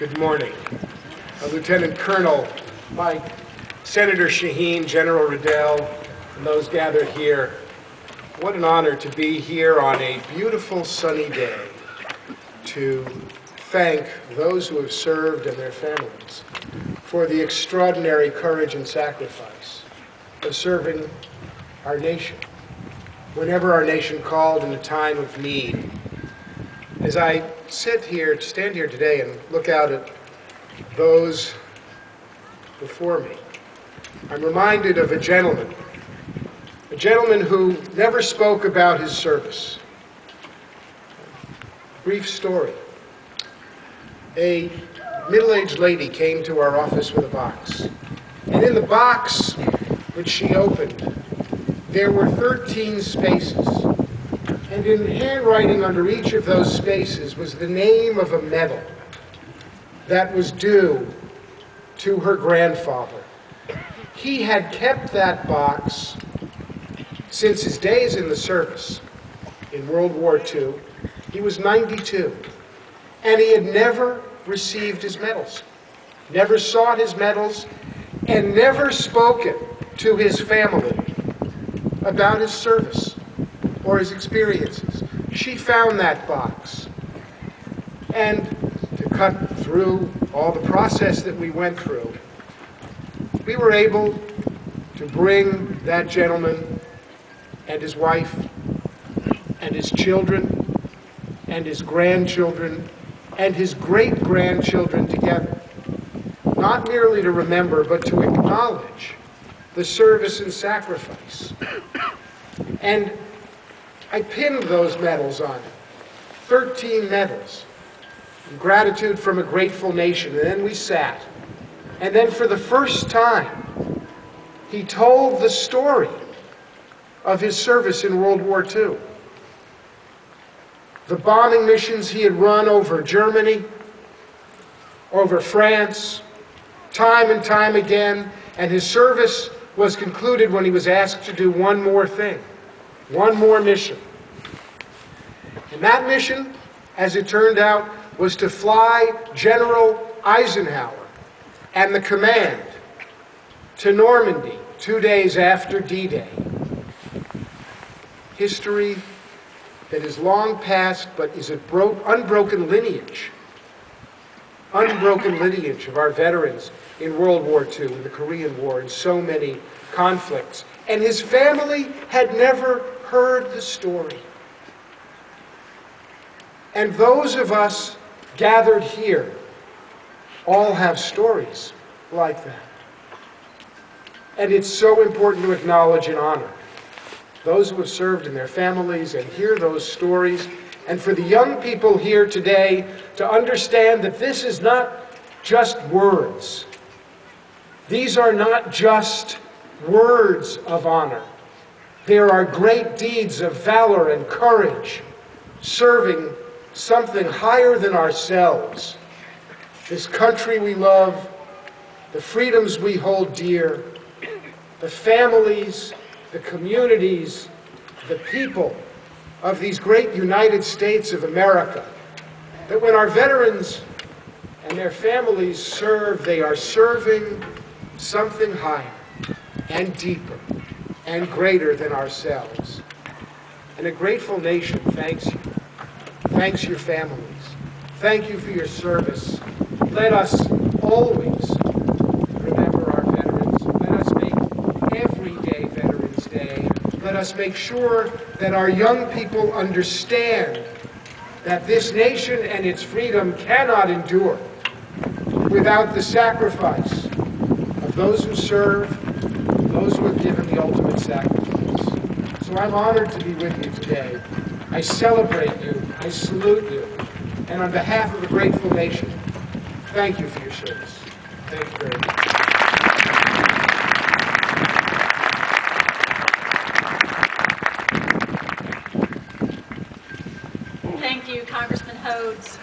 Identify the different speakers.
Speaker 1: Good morning. Lieutenant Colonel Mike, Senator Shaheen, General Riddell, and those gathered here, what an honor to be here on a beautiful sunny day to thank those who have served and their families for the extraordinary courage and sacrifice of serving our nation whenever our nation called in a time of need. As I stand here today and look out at those before me, I'm reminded of a gentleman who never spoke about his service. Brief story. A middle-aged lady came to our office with a box, and in the box, which she opened, there were 13 spaces, and in handwriting under each of those spaces was the name of a medal that was due to her grandfather. He had kept that box since his days in the service in World War II. He was 92, and he had never received his medals, never sought his medals, and never spoken to his family about his service or his experiences. She found that box, and to cut through all the process that we went through, we were able to bring that gentleman and his wife and his children and his grandchildren and his great-grandchildren together, not merely to remember, but to acknowledge the service and sacrifice. And I pinned those medals on it, 13 medals, in gratitude from a grateful nation. And then we sat, and then for the first time, he told the story of his service in World War II. The bombing missions he had run over Germany, over France, time and time again, and his service was concluded when he was asked to do one more thing, one more mission. And that mission, as it turned out, was to fly General Eisenhower and the command to Normandy 2 days after D-Day. History that is long past, but is an unbroken lineage of our veterans in World War II, in the Korean War, and so many conflicts. And his family had never heard the story. And those of us gathered here all have stories like that. And it's so important to acknowledge and honor those who have served and their families and hear those stories. And for the young people here today to understand that this is not just words. These are not just words of honor. There are great deeds of valor and courage serving something higher than ourselves. This country we love, the freedoms we hold dear, the families, the communities, the people of these great United States of America, that when our veterans and their families serve, they are serving something higher and deeper and greater than ourselves. And a grateful nation thanks you. Thanks your families. Thank you for your service. Let us always remember our veterans. Let us make every day Veterans Day. Let us make sure that our young people understand that this nation and its freedom cannot endure without the sacrifice of those who serve, those who have given the ultimate sacrifice. So I'm honored to be with you today. I celebrate you, I salute you, and on behalf of a grateful nation, thank you for your service. Thank you very much.
Speaker 2: Thank you, Congressman Hodes.